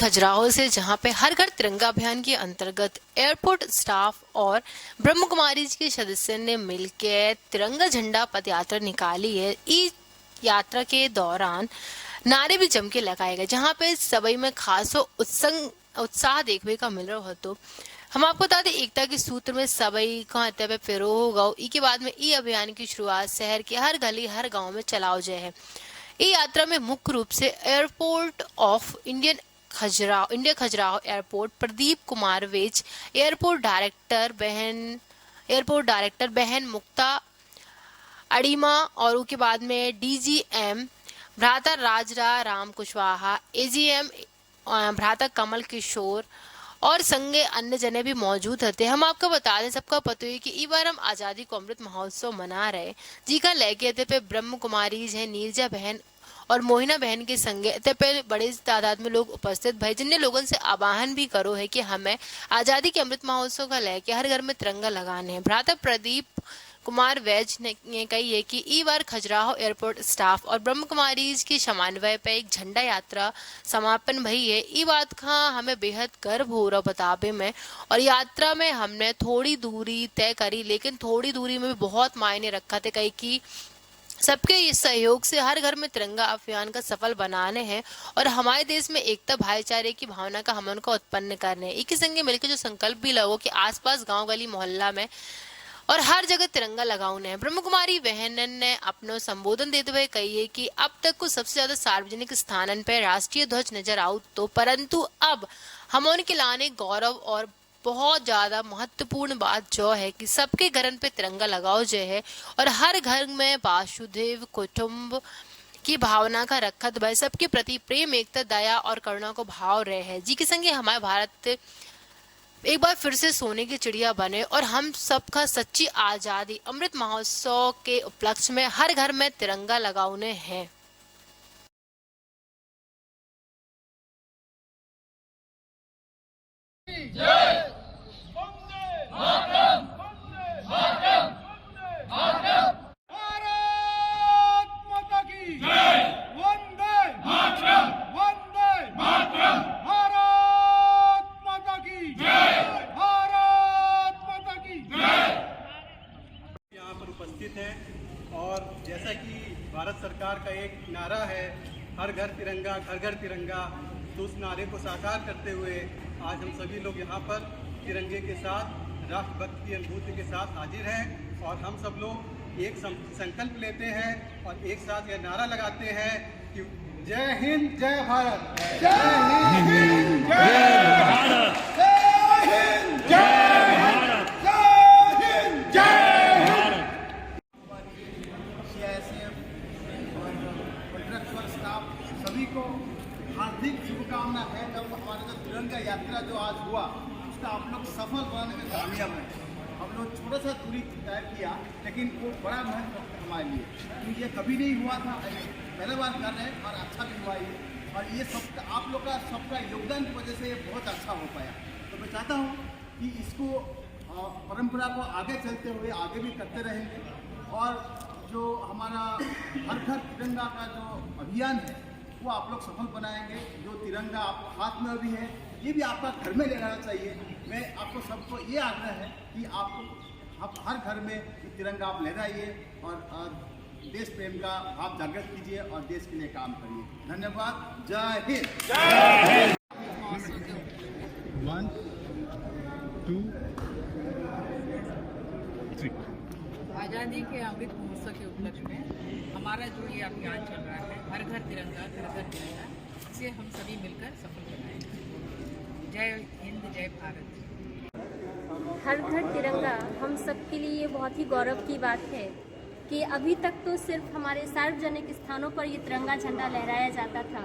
खजुराहो से, जहां पे हर घर तिरंगा अभियान के अंतर्गत एयरपोर्ट स्टाफ और ब्रह्म कुमारी जी के सदस्य ने मिलकर तिरंगा झंडा पद यात्रा निकाली है। इस यात्रा के दौरान नारे भी जम के लगाए गए, जहां पे सभी में खास उत्साह देखने का मिल रहा हो। तो हम आपको बता दें, एकता के सूत्र में सभी को हत्या पे फिरो गौ ई के बाद में ई अभियान की शुरुआत शहर के हर गली हर गांव में चलाओ जाए है। ई यात्रा में मुख्य रूप से airport of India Khajuraho airport, Pradeep Kumar वेज एयरपोर्ट डायरेक्टर बहन मुक्ता अड़ीमा और उसके बाद में डीजीएम भ्राता राजरा राम कुशवाहा, एजीएम भ्राता कमल किशोर और संगे अन्य जने भी मौजूद थे। हम आपको बता दें, सबका पता है कि इस बार हम आजादी को अमृत महोत्सव मना रहे, जी का लेके थे पे ब्रह्म कुमारी है, नीरजा बहन और मोहिना बहन के संगे पे बड़े तादाद में लोग उपस्थित भाई, जिनने लोगों से आह्वान भी करो है कि हमें आजादी के अमृत महोत्सव का लेके हर घर में तिरंगा लगाने हैं। भ्राता प्रदीप कुमार वैज ने कही है कि ई बार खजुराहो एयरपोर्ट स्टाफ और ब्रह्म कुमारी के समन्वय पे एक झंडा यात्रा समापन भई है। ई बात का हमें बेहद गर्व हो रहा बताबे में, और यात्रा में हमने थोड़ी दूरी तय करी, लेकिन थोड़ी दूरी में भी बहुत मायने रखा थे, कहीं कि सबके इस सहयोग से हर घर में तिरंगा अभियान का सफल बनाने हैं और हमारे देश में एकता भाईचारे की भावना का हम उनको उत्पन्न करने हैं। एक ही संगे मिलकर जो संकल्प भी लगो कि आसपास गांव गली मोहल्ला में और हर जगह तिरंगा लगाने हैं। ब्रह्म कुमारी बहन ने अपना संबोधन देते हुए कही है कि अब तक को सबसे ज्यादा सार्वजनिक स्थानन पर राष्ट्रीय ध्वज नजर आउट तो, परंतु अब हम उनके लाने गौरव और बहुत ज्यादा महत्वपूर्ण बात जो है कि सबके घरन पे तिरंगा लगाओ जो है और हर घर में वासुदेव कुटुंब की भावना का रखत भाई, सबके प्रति प्रेम, एकता, दया और करुणा को भाव रहे हैं। जी के संगे हमारे भारत एक बार फिर से सोने की चिड़िया बने और हम सबका सच्ची आजादी अमृत महोत्सव के उपलक्ष्य में हर घर में तिरंगा लगाने हैं। उपस्थित हैं और जैसा कि भारत सरकार का एक नारा है हर घर तिरंगा घर घर तिरंगा, तो उस नारे को साकार करते हुए आज हम सभी लोग यहाँ पर तिरंगे के साथ राष्ट्रभक्ति की अनुभूति के साथ हाजिर हैं और हम सब लोग एक संकल्प लेते हैं और एक साथ यह नारा लगाते हैं कि जय हिंद जय भारत, जय हिंद जय भारत, जय हिंद जय सभी को हार्दिक शुभकामना है। जब हमारा जो तिरंगा यात्रा जो आज हुआ उसका आप लोग सफल बनाने में कामयाब है। हम लोग छोटा सा दूरी तय किया, लेकिन वो बड़ा महत्व हमारे लिए, क्योंकि ये कभी नहीं हुआ था, पहले बार कर रहे हैं और अच्छा भी हुआ ये, और ये सब आप लोग का सबका योगदान की वजह से ये बहुत अच्छा हो पाया। तो मैं चाहता हूँ कि इसको परंपरा को आगे चलते हुए आगे भी करते रहेंगे और जो हमारा हर घर तिरंगा का जो अभियान है वो आप लोग सफल बनाएंगे। जो तिरंगा आपको हाथ में भी है ये भी आपका घर में ले जाना चाहिए। मैं आपको सबको ये आग्रह है कि आप हर घर में तिरंगा आप ले जाइए और देश प्रेम का भाव जागृत कीजिए और देश के लिए काम करिए। धन्यवाद। जय हिंद। जय हिंद। 1 2 3 आज़ादी के अमृत महोत्सव के उपलक्ष्य में हमारा जो ये अभियान चल रहा है हर घर तिरंगा घर घर तिरंगा, इसे हम सभी मिलकर सफल बनाएंगे। जय हिंद जय भारत। हर घर तिरंगा हम सब के लिए बहुत ही गौरव की बात है कि अभी तक तो सिर्फ हमारे सार्वजनिक स्थानों पर ये तिरंगा झंडा लहराया जाता था,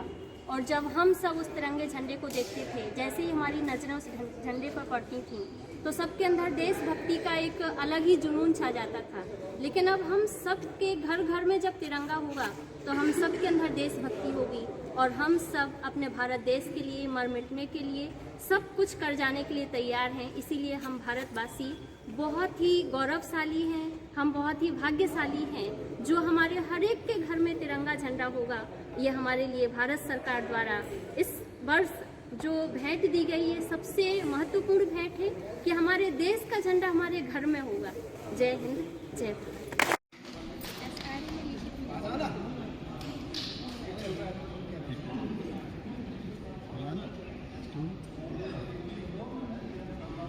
और जब हम सब उस तिरंगे झंडे को देखते थे, जैसे ही हमारी नजरें उस झंडे पर पड़ती थीं, तो सबके अंदर देशभक्ति का एक अलग ही जुनून छा जाता था। लेकिन अब हम सबके घर घर में जब तिरंगा होगा तो हम सबके अंदर देशभक्ति होगी और हम सब अपने भारत देश के लिए मर मिटने के लिए सब कुछ कर जाने के लिए तैयार हैं। इसीलिए हम भारतवासी बहुत ही गौरवशाली हैं, हम बहुत ही भाग्यशाली हैं जो हमारे हर एक के घर में तिरंगा झंडा होगा। ये हमारे लिए भारत सरकार द्वारा इस वर्ष जो भेंट दी गई है सबसे महत्वपूर्ण भेंट है कि हमारे देश का झंडा हमारे घर में होगा। जय हिंद, जय भारत।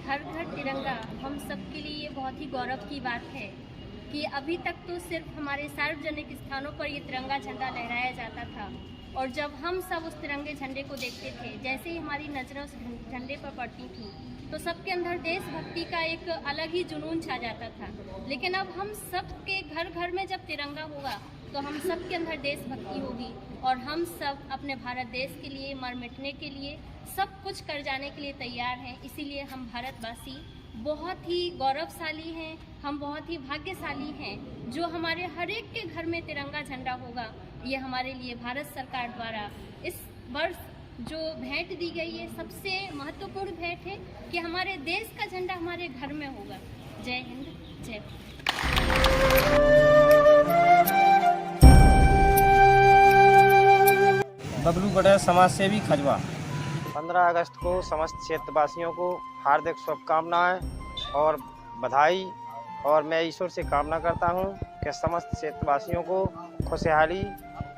हर घर तिरंगा हम सबके लिए ये बहुत ही गौरव की बात है कि अभी तक तो सिर्फ हमारे सार्वजनिक स्थानों पर ये तिरंगा झंडा लहराया जाता था, और जब हम सब उस तिरंगे झंडे को देखते थे, जैसे ही हमारी नज़रें उस झंडे पर पड़ती थी तो सबके अंदर देशभक्ति का एक अलग ही जुनून छा जाता था। लेकिन अब हम सबके घर घर में जब तिरंगा होगा तो हम सबके अंदर देशभक्ति होगी, और हम सब अपने भारत देश के लिए मर मिटने के लिए सब कुछ कर जाने के लिए तैयार हैं। इसीलिए हम भारतवासी बहुत ही गौरवशाली हैं, हम बहुत ही भाग्यशाली हैं जो हमारे हर एक के घर में तिरंगा झंडा होगा। ये हमारे लिए भारत सरकार द्वारा इस वर्ष जो भेंट दी गई है सबसे महत्वपूर्ण भेंट है कि हमारे देश का झंडा हमारे घर में होगा। जय हिंद, जय बबलू पटेल, समाज सेवी, खजवा। 15 अगस्त को समस्त क्षेत्रवासियों को हार्दिक शुभकामनाएं और बधाई, और मैं ईश्वर से कामना करता हूं कि समस्त क्षेत्रवासियों को खुशहाली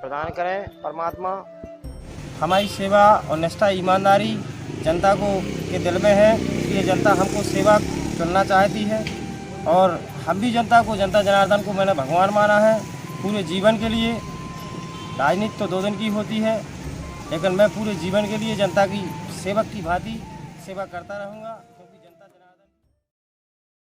प्रदान करें परमात्मा। हमारी सेवा और निष्ठा ईमानदारी जनता को के दिल में है, इसलिए जनता हमको सेवा करना चाहती है, और हम भी जनता जनार्दन को मैंने भगवान माना है पूरे जीवन के लिए। राजनीति तो 2 दिन की होती है, लेकिन मैं पूरे जीवन के लिए जनता की सेवक की भांति सेवा करता रहूँगा।